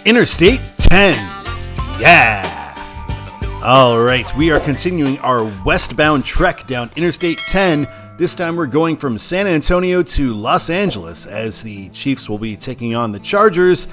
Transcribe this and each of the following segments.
Interstate 10. Yeah. All right, we are continuing our westbound trek down Interstate 10. This time we're going from San Antonio to Los Angeles as the Chiefs will be taking on the Chargers.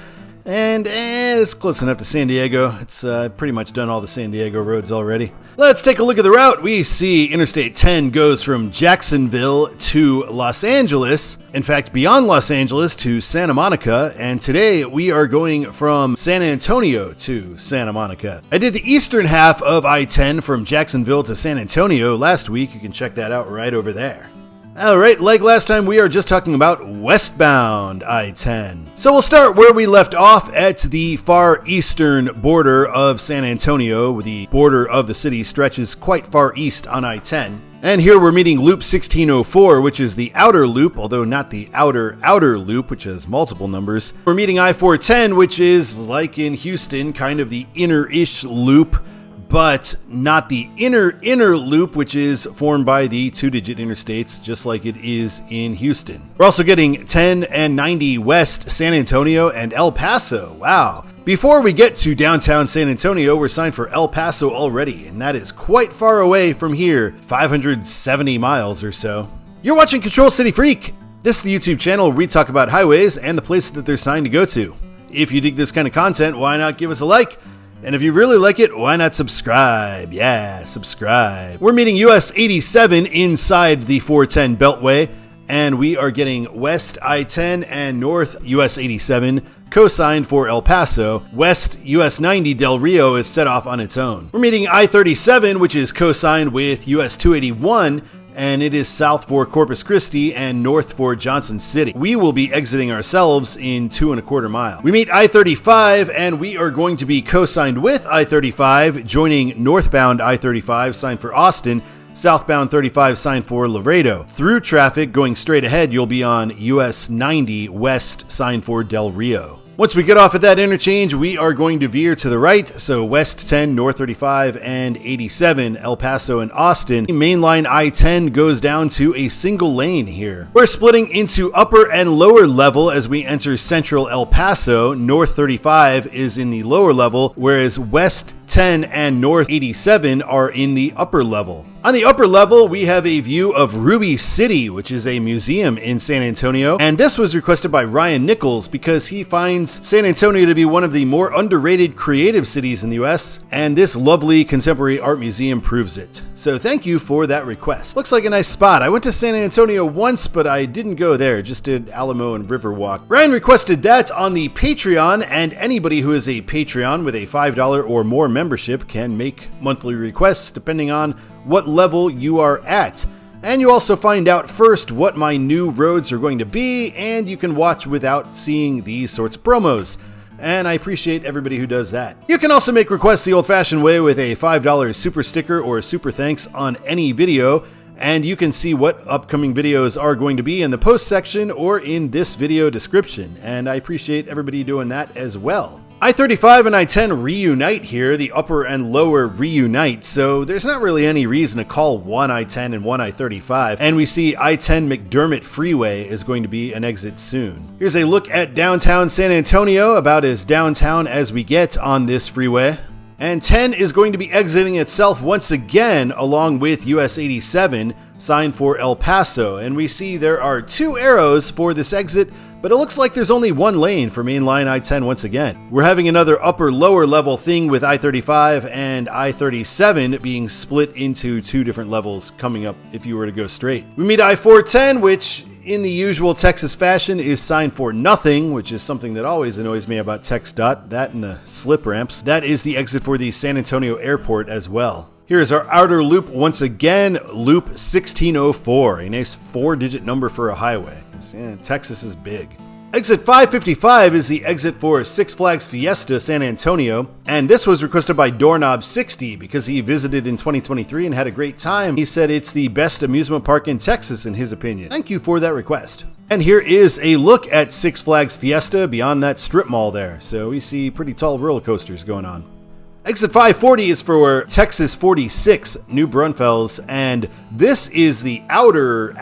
And it's close enough to San Diego. It's pretty much done all the San Diego roads already. Let's take a look at the route. We see Interstate 10 goes from Jacksonville to Los Angeles. In fact, beyond Los Angeles to Santa Monica. And today we are going from San Antonio to Santa Monica. I did the eastern half of I-10 from Jacksonville to San Antonio last week. You can check that out right over there. Alright, like last time, we are just talking about westbound I-10. So we'll start where we left off at the far eastern border of San Antonio. The border of the city stretches quite far east on I-10. And here we're meeting Loop 1604, which is the outer loop, although not the outer loop, which has multiple numbers. We're meeting I-410, which is, like in Houston, kind of the inner-ish loop, but not the inner loop, which is formed by the two-digit interstates, just like it is in Houston. We're also getting 10 and 90 West San Antonio and El Paso. Wow. Before we get to downtown San Antonio, we're signed for El Paso already, and that is quite far away from here, 570 miles or so. You're watching Control City Freak. This is the YouTube channel where we talk about highways and the places that they're signed to go to. If you dig this kind of content, why not give us a like? And if you really like it, why not subscribe? Yeah, subscribe. We're meeting US 87 inside the 410 Beltway, and we are getting West I-10 and North US 87 co-signed for El Paso. West US 90 Del Rio is set off on its own. We're meeting I-37, which is co-signed with US 281, and it is south for Corpus Christi and north for Johnson City. We will be exiting ourselves in 2¼ mile. We meet I-35, and we are going to be co-signed with I-35, joining northbound I-35 signed for Austin, southbound 35 signed for Laredo. Through traffic going straight ahead, you'll be on US 90 West signed for Del Rio. Once we get off at that interchange, we are going to veer to the right, so West 10, North 35, and 87, El Paso and Austin. Mainline I-10 goes down to a single lane here. We're splitting into upper and lower level as we enter central El Paso. North 35 is in the lower level, whereas West 10 and North 87 are in the upper level. On the upper level, we have a view of Ruby City, which is a museum in San Antonio, and this was requested by Ryan Nichols because he finds San Antonio to be one of the more underrated creative cities in the US, and this lovely contemporary art museum proves it. So thank you for that request. Looks like a nice spot. I went to San Antonio once, but I didn't go there, just did Alamo and Riverwalk. Ryan requested that on the Patreon, and anybody who is a Patreon with a $5 or more membership can make monthly requests depending on what level you are at. And you also find out first what my new roads are going to be, and you can watch without seeing these sorts of promos. And I appreciate everybody who does that. You can also make requests the old-fashioned way with a $5 super sticker or super thanks on any video, and you can see what upcoming videos are going to be in the post section or in this video description, and I appreciate everybody doing that as well. I-35 and I-10 reunite here, the upper and lower reunite, so there's not really any reason to call one I-10 and one I-35, and we see I-10 McDermott Freeway is going to be an exit soon. Here's a look at downtown San Antonio, about as downtown as we get on this freeway. And 10 is going to be exiting itself once again along with US 87, signed for El Paso, and we see there are two arrows for this exit, but it looks like there's only one lane for mainline I-10 once again. We're having another upper-lower level thing with I-35 and I-37 being split into two different levels coming up if you were to go straight. We meet I-410, which in the usual Texas fashion is signed for nothing, which is something that always annoys me about TxDOT, that and the slip ramps. That is the exit for the San Antonio airport as well. Here's our outer loop once again, Loop 1604, a nice 4-digit number for a highway. Yeah, Texas is big. Exit 555 is the exit for Six Flags Fiesta San Antonio, and this was requested by Doorknob60 because he visited in 2023 and had a great time. He said it's the best amusement park in Texas in his opinion. Thank you for that request. And here is a look at Six Flags Fiesta beyond that strip mall there, so we see pretty tall roller coasters going on. Exit 540 is for Texas 46, New Braunfels, and this is the outer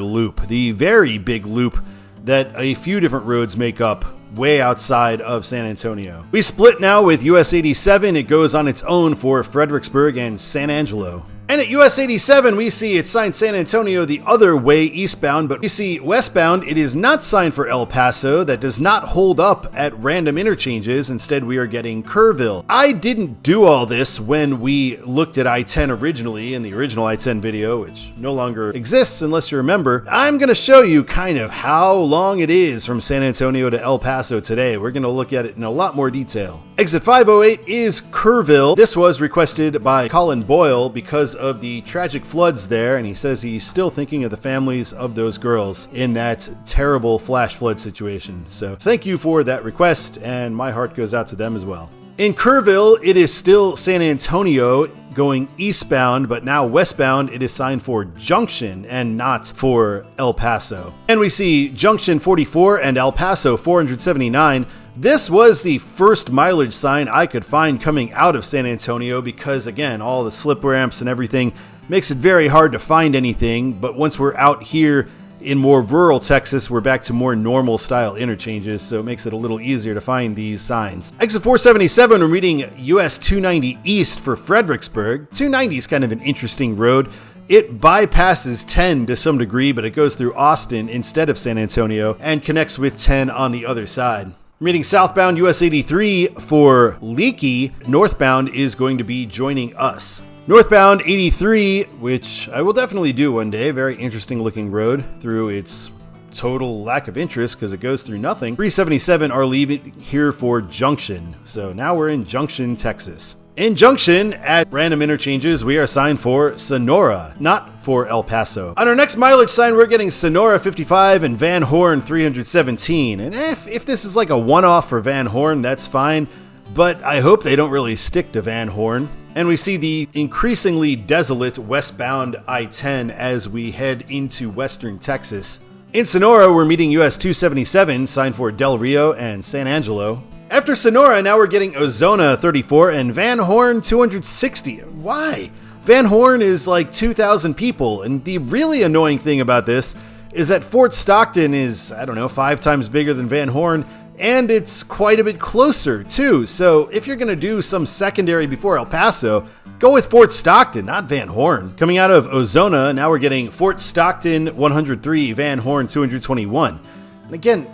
loop, the very big loop that a few different roads make up way outside of San Antonio. We split now with US 87. It goes on its own for Fredericksburg and San Angelo. And at US 87, we see it's signed San Antonio the other way eastbound, but we see westbound, it is not signed for El Paso. That does not hold up at random interchanges. Instead, we are getting Kerrville. I didn't do all this when we looked at I-10 originally in the original I-10 video, which no longer exists unless you remember. I'm going to show you kind of how long it is from San Antonio to El Paso today. We're going to look at it in a lot more detail. Exit 508 is Kerrville. This was requested by Colin Boyle because of the tragic floods there, and he says he's still thinking of the families of those girls in that terrible flash flood situation. So thank you for that request, and my heart goes out to them as well. In Kerrville, it is still San Antonio going eastbound, but now westbound it is signed for Junction and not for El Paso. And we see Junction 44 and El Paso 479. This was the first mileage sign I could find coming out of San Antonio because, again, all the slip ramps and everything makes it very hard to find anything. But once we're out here in more rural Texas, we're back to more normal style interchanges, so it makes it a little easier to find these signs. Exit 477, we're reading US 290 East for Fredericksburg. 290 is kind of an interesting road. It bypasses 10 to some degree, but it goes through Austin instead of San Antonio and connects with 10 on the other side. Meeting southbound US 83 for Leakey, northbound is going to be joining us. Northbound 83, which I will definitely do one day, very interesting looking road through its total lack of interest because it goes through nothing. 377 are leaving here for Junction, so now we're in Junction, Texas. In Junction, at random interchanges, we are signed for Sonora, not for El Paso. On our next mileage sign, we're getting Sonora 55 and Van Horn 317. And if this is like a one-off for Van Horn, that's fine, but I hope they don't really stick to Van Horn. And we see the increasingly desolate westbound I-10 as we head into western Texas. In Sonora, we're meeting US 277, signed for Del Rio and San Angelo. After Sonora, now we're getting Ozona 34 and Van Horn 260. Why? Van Horn is like 2,000 people, and the really annoying thing about this is that Fort Stockton is, 5 times bigger than Van Horn, and it's quite a bit closer too. So if you're gonna do some secondary before El Paso, go with Fort Stockton, not Van Horn. Coming out of Ozona, now we're getting Fort Stockton 103, Van Horn 221. And again,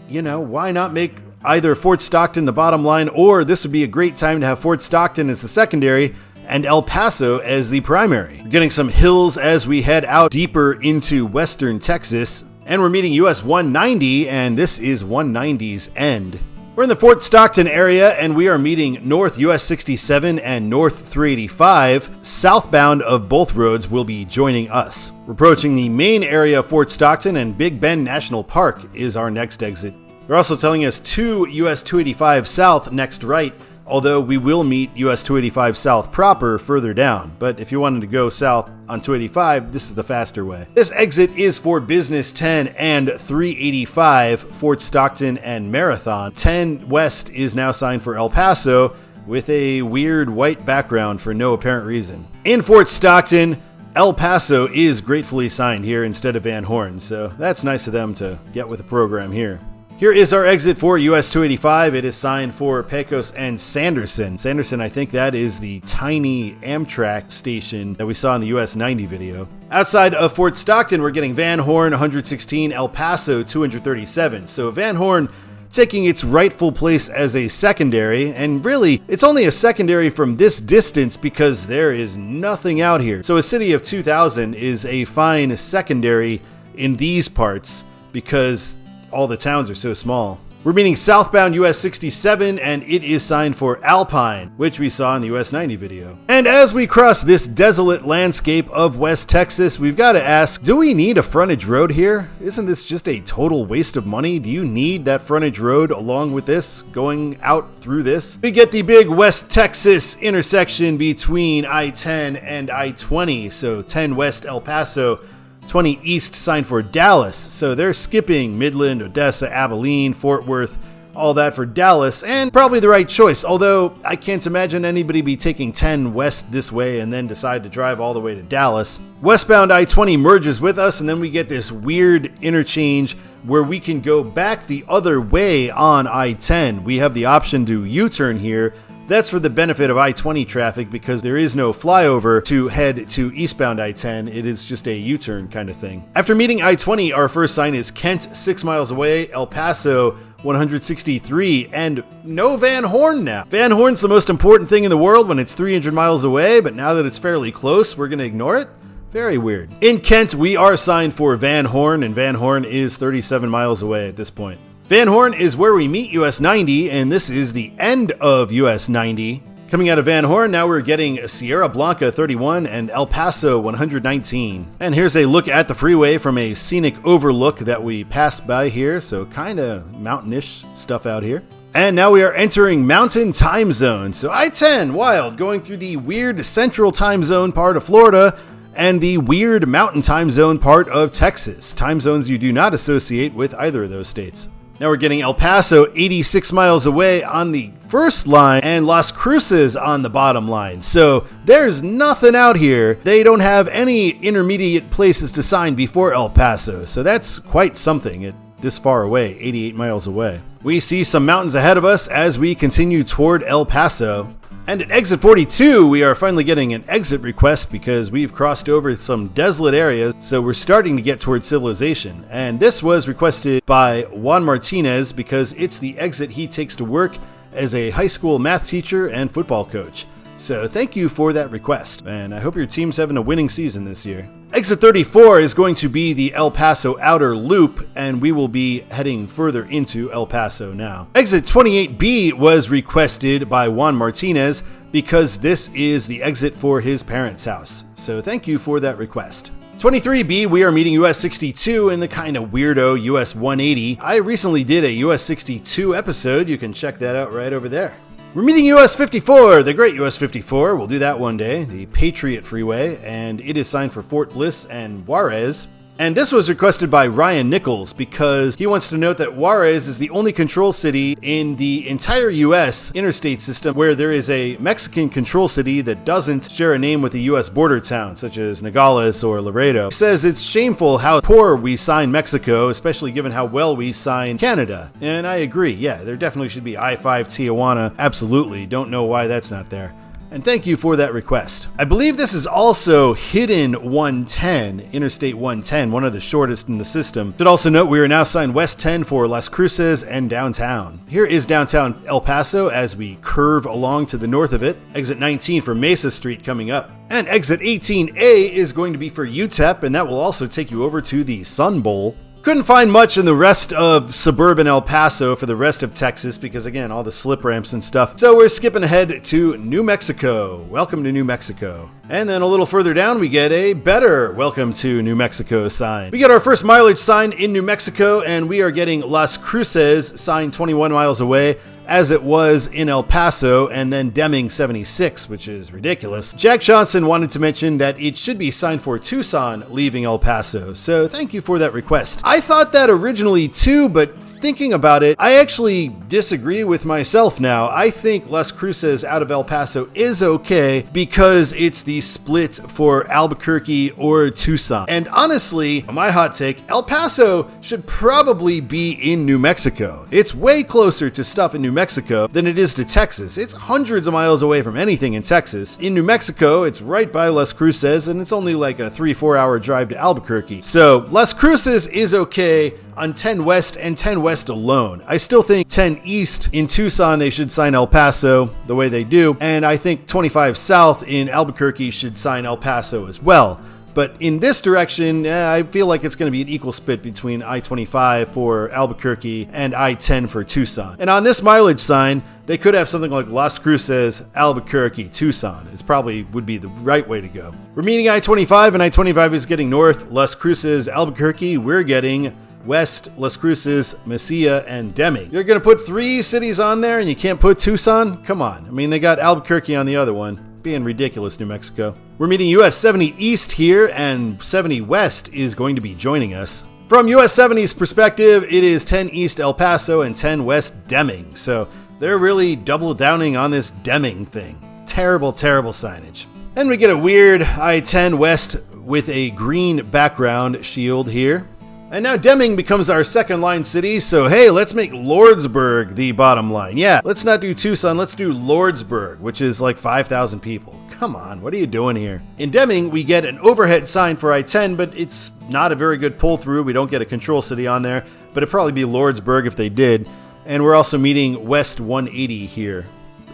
why not make either Fort Stockton the bottom line, or this would be a great time to have Fort Stockton as the secondary and El Paso as the primary. We're getting some hills as we head out deeper into western Texas, and we're meeting US 190, and this is 190's end. We're in the Fort Stockton area, and we are meeting North US 67 and North 385. Southbound of both roads will be joining us. We're approaching the main area of Fort Stockton, and Big Bend National Park is our next exit. They're also telling us 2 US 285 South next right, although we will meet US 285 South proper further down. But if you wanted to go south on 285, this is the faster way. This exit is for Business 10 and 385, Fort Stockton and Marathon. 10 West is now signed for El Paso with a weird white background for no apparent reason. In Fort Stockton, El Paso is gratefully signed here instead of Van Horn, so that's nice of them to get with the program here. Here is our exit for US 285. It is signed for Pecos and Sanderson. Sanderson, I think that is the tiny Amtrak station that we saw in the US 90 video. Outside of Fort Stockton, we're getting Van Horn 116, El Paso 237. So Van Horn taking its rightful place as a secondary, and really, it's only a secondary from this distance because there is nothing out here. So a city of 2,000 is a fine secondary in these parts because all the towns are so small. We're meeting southbound US 67, and it is signed for Alpine, which we saw in the US 90 video. And as we cross this desolate landscape of West Texas, we've got to ask, do we need a frontage road here? Isn't this just a total waste of money? Do you need that frontage road along with this, going out through this? We get the big West Texas intersection between I-10 and I-20, so 10 West El Paso, 20 East signed for Dallas, so they're skipping Midland, Odessa, Abilene, Fort Worth, all that for Dallas, and probably the right choice, although I can't imagine anybody be taking 10 west this way and then decide to drive all the way to Dallas. Westbound I-20 merges with us, and then we get this weird interchange where we can go back the other way on I-10. We have the option to U-turn here. That's for the benefit of I-20 traffic because there is no flyover to head to eastbound I-10. It is just a U-turn kind of thing. After meeting I-20, our first sign is Kent, 6 miles away, El Paso, 163, and no Van Horn now. Van Horn's the most important thing in the world when it's 300 miles away, but now that it's fairly close, we're going to ignore it? Very weird. In Kent, we are signed for Van Horn, and Van Horn is 37 miles away at this point. Van Horn is where we meet US 90, and this is the end of US 90. Coming out of Van Horn, now we're getting Sierra Blanca 31 and El Paso 119. And here's a look at the freeway from a scenic overlook that we passed by here, so kind of mountainish stuff out here. And now we are entering Mountain Time Zone. So I-10, wild, going through the weird Central Time Zone part of Florida and the weird Mountain Time Zone part of Texas. Time zones you do not associate with either of those states. Now we're getting El Paso 86 miles away on the first line and Las Cruces on the bottom line. So there's nothing out here. They don't have any intermediate places to sign before El Paso. So that's quite something this far away, 88 miles away. We see some mountains ahead of us as we continue toward El Paso. And at exit 42, we are finally getting an exit request because we've crossed over some desolate areas, so we're starting to get towards civilization. And this was requested by Juan Martinez because it's the exit he takes to work as a high school math teacher and football coach. So thank you for that request, and I hope your team's having a winning season this year. Exit 34 is going to be the El Paso outer loop, and we will be heading further into El Paso now. Exit 28B was requested by Juan Martinez because this is the exit for his parents' house. So thank you for that request. 23B, we are meeting US 62 in the kind of weirdo US 180. I recently did a US 62 episode. You can check that out right over there. We're meeting US 54, the great US 54. We'll do that one day, the Patriot Freeway, and it is signed for Fort Bliss and Juarez. And this was requested by Ryan Nichols because he wants to note that Juarez is the only control city in the entire U.S. interstate system where there is a Mexican control city that doesn't share a name with a U.S. border town, such as Nogales or Laredo. He says it's shameful how poor we sign Mexico, especially given how well we sign Canada. And I agree, yeah, there definitely should be I-5 Tijuana. Absolutely, don't know why that's not there. And thank you for that request. I believe this is also Hidden 110, Interstate 110, one of the shortest in the system. Should also note we are now signed West 10 for Las Cruces and downtown. Here is downtown El Paso as we curve along to the north of it. Exit 19 for Mesa Street coming up. And exit 18A is going to be for UTEP, and that will also take you over to the Sun Bowl. Couldn't find much in the rest of suburban El Paso for the rest of Texas because, again, all the slip ramps and stuff. So we're skipping ahead to New Mexico. Welcome to New Mexico. And then a little further down, we get a better Welcome to New Mexico sign. We get our first mileage sign in New Mexico, and we are getting Las Cruces sign 21 miles away, as it was in El Paso, and then Deming 76, which is ridiculous. Jack Johnson wanted to mention that it should be signed for Tucson leaving El Paso, so thank you for that request. I thought that originally too, but thinking about it, I actually disagree with myself now. I think Las Cruces out of El Paso is okay because it's the split for Albuquerque or Tucson. And honestly, my hot take, El Paso should probably be in New Mexico. It's way closer to stuff in New Mexico than it is to Texas. It's hundreds of miles away from anything in Texas. In New Mexico, it's right by Las Cruces, and it's only like a 3-4 hour drive to Albuquerque. So Las Cruces is okay on 10 West and 10 West alone. I still think 10 East in Tucson, they should sign El Paso the way they do. And I think 25 South in Albuquerque should sign El Paso as well. But in this direction, I feel like it's going to be an equal split between I-25 for Albuquerque and I-10 for Tucson. And on this mileage sign, they could have something like Las Cruces, Albuquerque, Tucson. It probably would be the right way to go. We're meeting I-25, and I-25 is getting north. Las Cruces, Albuquerque, we're getting West, Las Cruces, Mesilla, and Deming. You're going to put 3 cities on there and you can't put Tucson? Come on. I mean, they got Albuquerque on the other one. Being ridiculous, New Mexico. We're meeting US 70 East here, and 70 West is going to be joining us. From US 70's perspective, it is 10 East El Paso and 10 West Deming, so they're really double downing on this Deming thing. Terrible, terrible signage. And we get a weird I-10 West with a green background shield here. And now Deming becomes our second line city, so hey, let's make Lordsburg the bottom line. Yeah, let's not do Tucson, let's do Lordsburg, which is like 5,000 people. Come on, what are you doing here? In Deming, we get an overhead sign for I-10, but it's not a very good pull-through. We don't get a control city on there, but it'd probably be Lordsburg if they did. And we're also meeting West 180 here.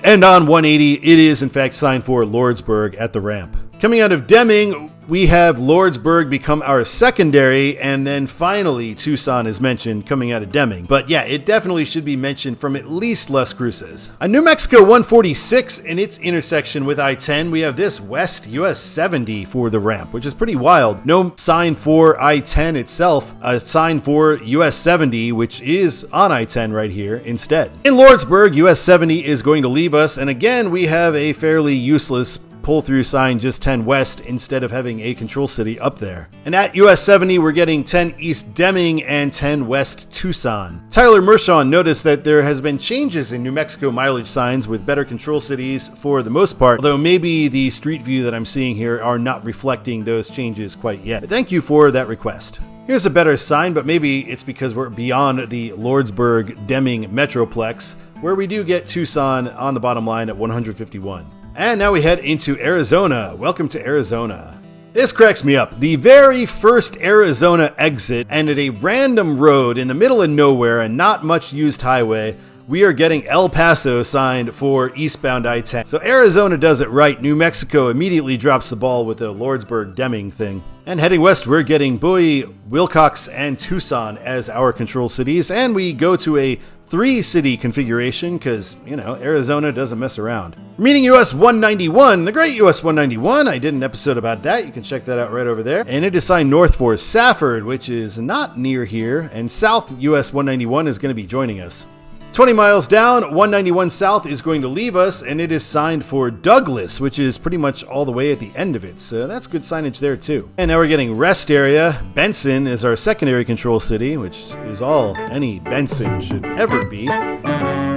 And on 180, it is in fact signed for Lordsburg at the ramp. Coming out of Deming, we have Lordsburg become our secondary, and then finally Tucson is mentioned coming out of Deming. But yeah, it definitely should be mentioned from at least Las Cruces. On New Mexico 146, in its intersection with I-10, we have this West US 70 for the ramp, which is pretty wild. No sign for I-10 itself, a sign for US 70, which is on I-10 right here instead. In Lordsburg, US 70 is going to leave us, and again, we have a fairly useless pull-through sign, just 10 West instead of having a control city up there. And at US 70, we're getting 10 East Deming and 10 West Tucson. Tyler Marchand noticed that there has been changes in New Mexico mileage signs with better control cities for the most part, although maybe the street view that I'm seeing here are not reflecting those changes quite yet. But thank you for that request. Here's a better sign, but maybe it's because we're beyond the Lordsburg Deming Metroplex, where we do get Tucson on the bottom line at 151. And now we head into Arizona. Welcome to Arizona. This cracks me up. The very first Arizona exit, and at a random road in the middle of nowhere and not much used highway, we are getting El Paso signed for eastbound I-10. So Arizona does it right. New Mexico immediately drops the ball with the Lordsburg Deming thing. And heading west, we're getting Bowie, Wilcox, and Tucson as our control cities. And we go to a 3-city configuration because, you know, Arizona doesn't mess around. Meeting US 191, the great US 191. I did an episode about that. You can check that out right over there. And it is signed north for Safford, which is not near here. And south US 191 is going to be joining us. 20 miles down, 191 South is going to leave us, and it is signed for Douglas, which is pretty much all the way at the end of it, so that's good signage there too. And now we're getting rest area. Benson is our secondary control city, which is all any Benson should ever be.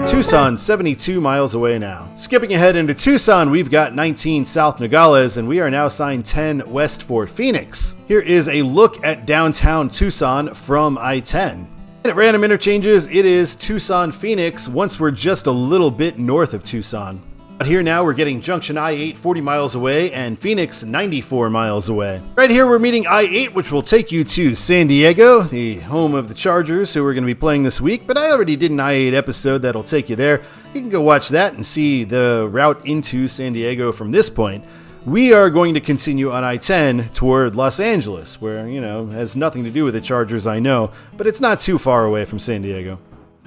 Tucson, 72 miles away now. Skipping ahead into Tucson, we've got 19 South Nogales, and we are now signed 10 West for Phoenix. Here is a look at downtown Tucson from I-10. At random interchanges, it is Tucson, Phoenix, once we're just a little bit north of Tucson. But here now we're getting junction I-8 40 miles away and Phoenix 94 miles away. Right here we're meeting I-8, which will take you to San Diego, the home of the Chargers, who we're going to be playing this week. But I already did an I-8 episode that'll take you there. You can go watch that and see the route into San Diego from this point. We are going to continue on I-10 toward Los Angeles, where, you know, has nothing to do with the Chargers, I know, but it's not too far away from San Diego.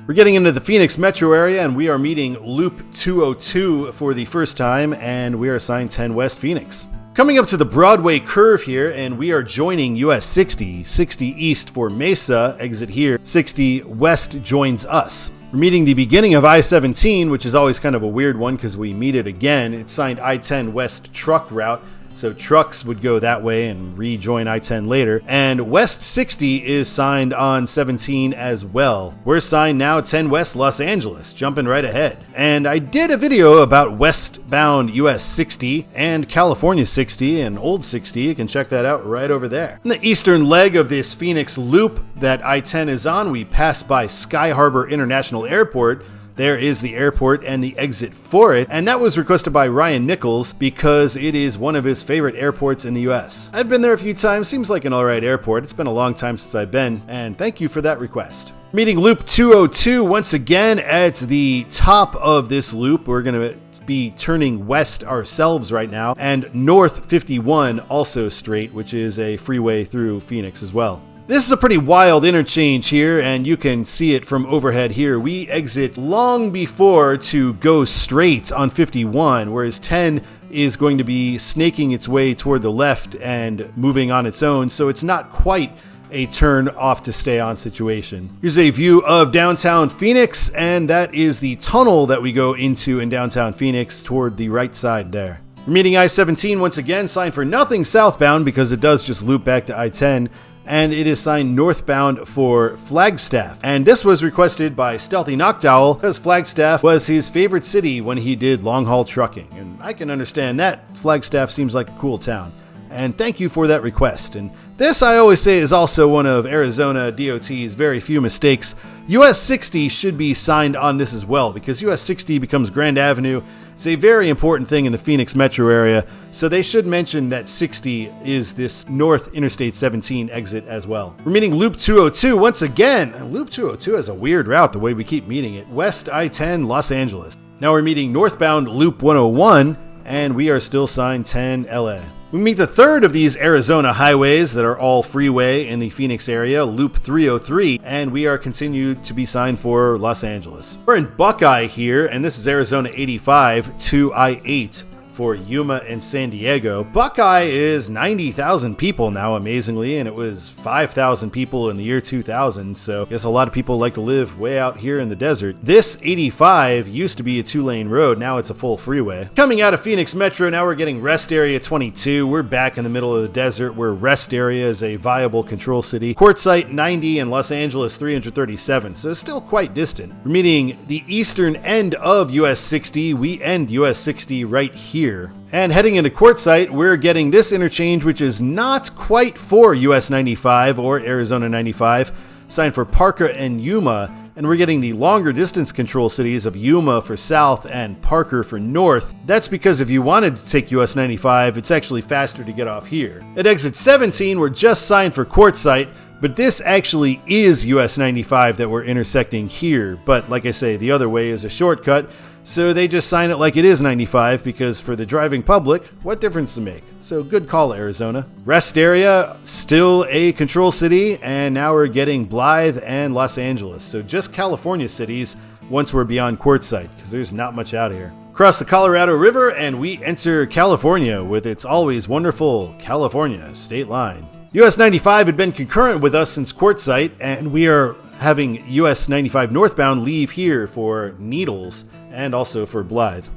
We're getting into the Phoenix metro area, and we are meeting Loop 202 for the first time, and we are assigned 10 West Phoenix. Coming up to the Broadway curve here, and we are joining US 60, 60 East for Mesa, exit here, 60 West joins us. We're meeting the beginning of I-17, which is always kind of a weird one because we meet it again. It's signed I-10 West truck route, so trucks would go that way and rejoin I-10 later. And West 60 is signed on 17 as well. We're signed now 10 West Los Angeles, jumping right ahead. And I did a video about westbound US 60 and California 60 and Old 60. You can check that out right over there. In the eastern leg of this Phoenix loop that I-10 is on, we pass by Sky Harbor International Airport. There is the airport and the exit for it, and that was requested by Ryan Nichols because it is one of his favorite airports in the US. I've been there a few times, seems like an alright airport. It's been a long time since I've been, and thank you for that request. Meeting Loop 202 once again at the top of this loop. We're going to be turning west ourselves right now, and north 51 also straight, which is a freeway through Phoenix as well. This is a pretty wild interchange here, and you can see it from overhead here. We exit long before to go straight on 51, whereas 10 is going to be snaking its way toward the left and moving on its own, so it's not quite a turn off to stay on situation. Here's a view of downtown Phoenix, and that is the tunnel that we go into in downtown Phoenix toward the right side there. We're meeting I-17 once again, signed for nothing southbound because it does just loop back to I-10. and it is signed northbound for Flagstaff. And this was requested by Stealthy Noctowl because Flagstaff was his favorite city when he did long-haul trucking. And I can understand that. Flagstaff seems like a cool town. And thank you for that request. And this, I always say, is also one of Arizona DOT's very few mistakes. US 60 should be signed on this as well, because US 60 becomes Grand Avenue. It's a very important thing in the Phoenix metro area, so they should mention that 60 is this North Interstate 17 exit as well. We're meeting Loop 202 once again. Loop 202 has a weird route the way we keep meeting it. West I-10, Los Angeles. Now we're meeting northbound Loop 101, and we are still signed 10 LA. We meet the third of these Arizona highways that are all freeway in the Phoenix area, Loop 303, and we are continued to be signed for Los Angeles. We're in Buckeye here, and this is Arizona 85 to I-8 for Yuma and San Diego. Buckeye is 90,000 people now, amazingly, and it was 5,000 people in the year 2000, so I guess a lot of people like to live way out here in the desert. This 85 used to be a 2-lane road, now it's a full freeway. Coming out of Phoenix Metro, now we're getting Rest Area 22. We're back in the middle of the desert where Rest Area is a viable control city. Quartzsite 90 and Los Angeles 337, so still quite distant. We're meeting the eastern end of US 60. We end US 60 right here. And heading into Quartzsite, we're getting this interchange, which is not quite for US 95 or Arizona 95, signed for Parker and Yuma, and we're getting the longer distance control cities of Yuma for south and Parker for north. That's because if you wanted to take US 95, it's actually faster to get off here. At exit 17, we're just signed for Quartzsite, but this actually is US 95 that we're intersecting here. But like I say, the other way is a shortcut, so they just sign it like it is 95 because for the driving public, what difference to make? So good call, Arizona. Rest Area, still a control city, and now we're getting Blythe and Los Angeles. So just California cities once we're beyond Quartzsite, because there's not much out here. Cross the Colorado River, and we enter California with its always wonderful California state line. US 95 had been concurrent with us since Quartzsite, and we are having US 95 northbound leave here for Needles and also for Blythe.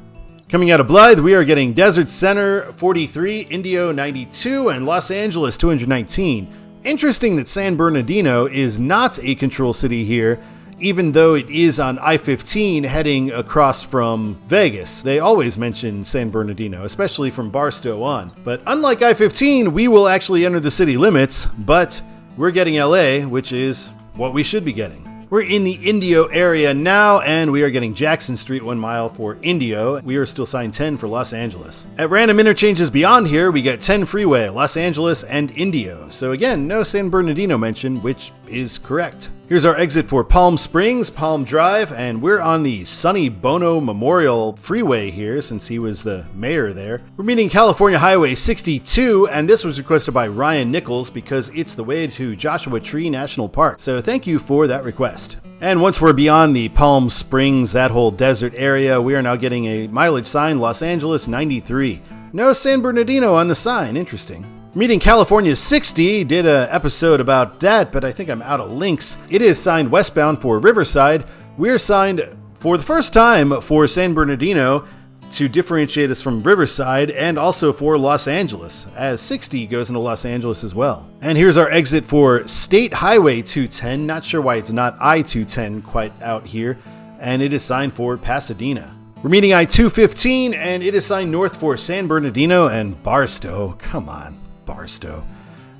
Coming out of Blythe, we are getting Desert Center 43, Indio 92, and Los Angeles 219. Interesting that San Bernardino is not a control city here, even though it is on I-15 heading across from Vegas. They always mention San Bernardino, especially from Barstow on. But unlike I-15, we will actually enter the city limits, but we're getting LA, which is what we should be getting. We're in the Indio area now, and we are getting Jackson Street 1 mile for Indio. We are still signed 10 for Los Angeles. At random interchanges beyond here, we get 10 Freeway, Los Angeles, and Indio. So again, no San Bernardino mention, which is correct. Here's our exit for Palm Springs, Palm Drive, and we're on the Sonny Bono Memorial Freeway here since he was the mayor there. We're meeting California Highway 62, and this was requested by Ryan Nichols because it's the way to Joshua Tree National Park. So thank you for that request. And once we're beyond the Palm Springs, that whole desert area, we are now getting a mileage sign, Los Angeles 93. No San Bernardino on the sign, interesting. Meeting California 60, did an episode about that, but I think I'm out of links. It is signed westbound for Riverside. We're signed for the first time for San Bernardino to differentiate us from Riverside, and also for Los Angeles, as 60 goes into Los Angeles as well. And here's our exit for State Highway 210. Not sure why it's not I-210 quite out here, and it is signed for Pasadena. We're meeting I-215, and it is signed north for San Bernardino and Barstow. Come on, Barstow.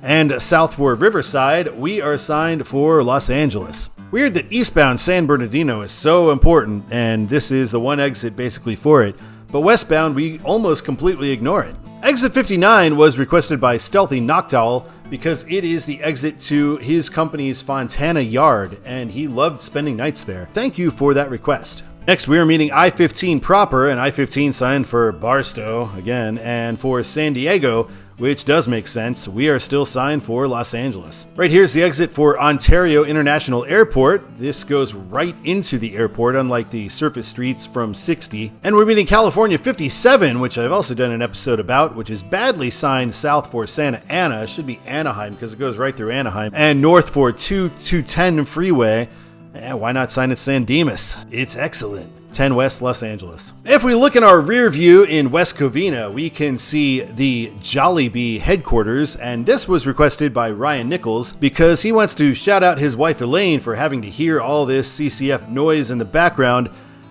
And south for Riverside, we are signed for Los Angeles. Weird that eastbound San Bernardino is so important, and this is the one exit basically for it, but westbound we almost completely ignore it. Exit 59 was requested by Stealthy Noctowl because it is the exit to his company's Fontana Yard, and he loved spending nights there. Thank you for that request. Next, we are meeting I-15 proper, and I-15 signed for Barstow again, and for San Diego, which does make sense. We are still signed for Los Angeles. Right here's the exit for Ontario International Airport. This goes right into the airport, unlike the surface streets from 60. And we're meeting California 57, which I've also done an episode about, which is badly signed south for Santa Ana. It should be Anaheim because it goes right through Anaheim. And north for 210 Freeway. Why not sign at San Dimas? It's excellent. 10 West Los Angeles. If we look in our rear view in West Covina, we can see the Jollibee headquarters, and this was requested by Ryan Nichols because he wants to shout out his wife Elaine for having to hear all this CCF noise in the background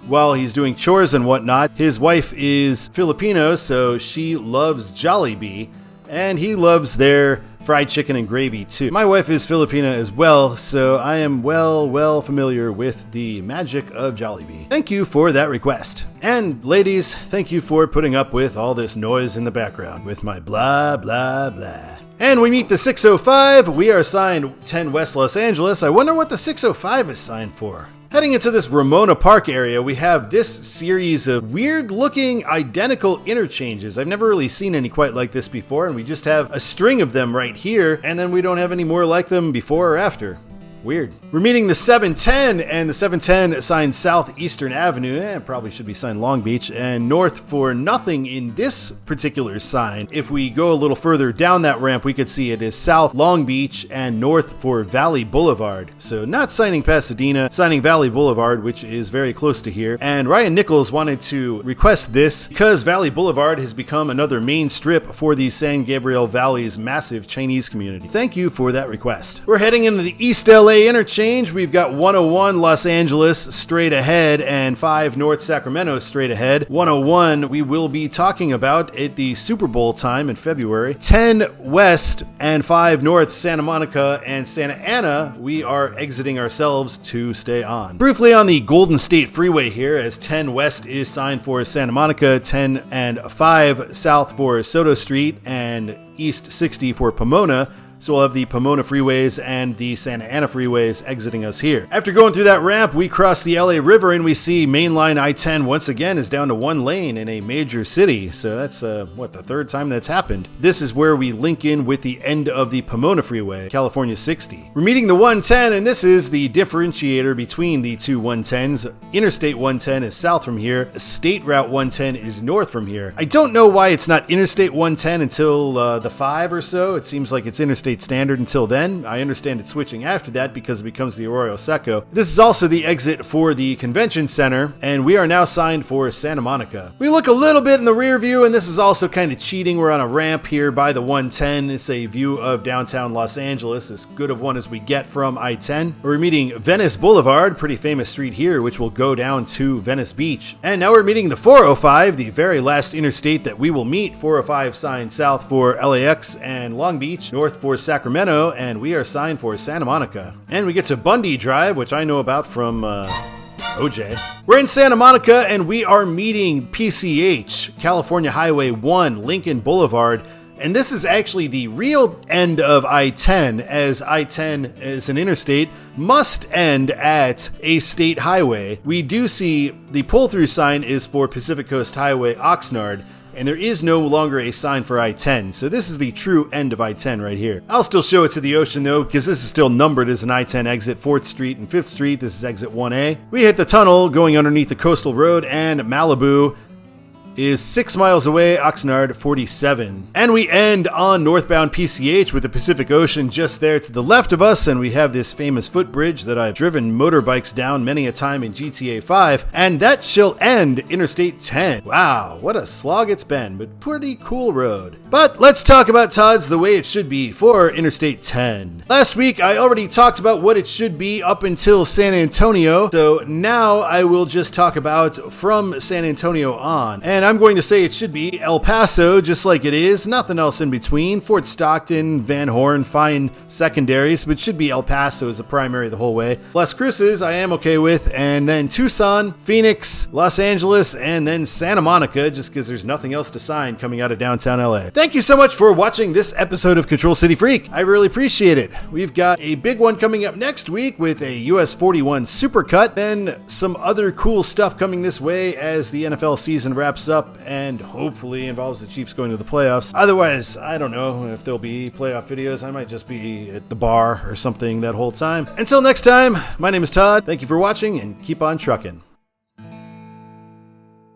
while he's doing chores and whatnot. His wife is Filipino, so she loves Jollibee, and he loves their fried chicken and gravy too. My wife is Filipina as well, so I am well familiar with the magic of Jollibee. Thank you for that request. And ladies, thank you for putting up with all this noise in the background with my blah blah blah. And we meet the 605. We are signed 10 West Los Angeles. I wonder what the 605 is signed for. Heading into this Ramona Park area, we have this series of weird-looking identical interchanges. I've never really seen any quite like this before, and we just have a string of them right here, and then we don't have any more like them before or after. Weird. We're meeting the 710, and the 710 signed Southeastern Avenue. Probably should be signed Long Beach, and north for nothing in this particular sign. If we go a little further down that ramp, we could see it is South Long Beach and north for Valley Boulevard. So not signing Pasadena, signing Valley Boulevard, which is very close to here. And Ryan Nichols wanted to request this because Valley Boulevard has become another main strip for the San Gabriel Valley's massive Chinese community. Thank you for that request. We're heading into the East LA interchange. We've got 101 Los Angeles straight ahead and 5 North Sacramento straight ahead. 101 we will be talking about at the Super Bowl time in February. 10 West and 5 North Santa Monica and Santa Ana we are exiting ourselves to stay on. Briefly on the Golden State Freeway here, as 10 West is signed for Santa Monica, 10 and 5 South for Soto Street, and East 60 for Pomona. So we'll have the Pomona freeways and the Santa Ana freeways exiting us here. After going through that ramp, we cross the LA River and we see mainline I-10 once again is down to 1 lane in a major city. So that's, the third time that's happened. This is where we link in with the end of the Pomona freeway, California 60. We're meeting the 110, and this is the differentiator between the two 110s. Interstate 110 is south from here. State Route 110 is north from here. I don't know why it's not Interstate 110 until the 5 or so. It seems like it's Interstate Standard until then. I understand it's switching after that because it becomes the Arroyo Seco. This is also the exit for the convention center, and we are now signed for Santa Monica. We look a little bit in the rear view, and this is also kind of cheating. We're on a ramp here by the 110. It's a view of downtown Los Angeles, as good of one as we get from I-10. We're meeting Venice Boulevard, pretty famous street here, which will go down to Venice Beach. And now we're meeting the 405, the very last interstate that we will meet. 405 signed south for LAX and Long Beach, north for Sacramento, and we are signed for Santa Monica. And we get to Bundy Drive, which I know about from OJ. We're in Santa Monica, and we are meeting PCH, California Highway 1, Lincoln Boulevard. And this is actually the real end of I-10, as I-10 as an interstate must end at a state highway. We do see the pull-through sign is for Pacific Coast Highway Oxnard, and there is no longer a sign for I-10, so this is the true end of I-10 right here. I'll still show it to the ocean though, because this is still numbered as an I-10 exit 4th Street and 5th Street. This is exit 1A. We hit the tunnel going underneath the coastal road, and Malibu is 6 miles away, Oxnard 47. And we end on northbound PCH with the Pacific Ocean just there to the left of us, and we have this famous footbridge that I've driven motorbikes down many a time in GTA 5, and that shall end Interstate 10. Wow, what a slog it's been, but pretty cool road. But let's talk about Todd's the way it should be for Interstate 10. Last week I already talked about what it should be up until San Antonio, so now I will just talk about from San Antonio on. And I'm going to say it should be El Paso, just like it is, nothing else in between. Fort Stockton, Van Horn, fine secondaries, but it should be El Paso as a primary the whole way. Las Cruces I am okay with, and then Tucson, Phoenix, Los Angeles, and then Santa Monica, just because there's nothing else to sign coming out of downtown LA. Thank you so much for watching this episode of Control City Freak. I really appreciate it. We've got a big one coming up next week with a US 41 Supercut, then some other cool stuff coming this way as the NFL season wraps up and hopefully involves the Chiefs going to the playoffs. Otherwise, I don't know if there'll be playoff videos. I might just be at the bar or something that whole time. Until next time, my name is Todd. Thank you for watching and keep on trucking.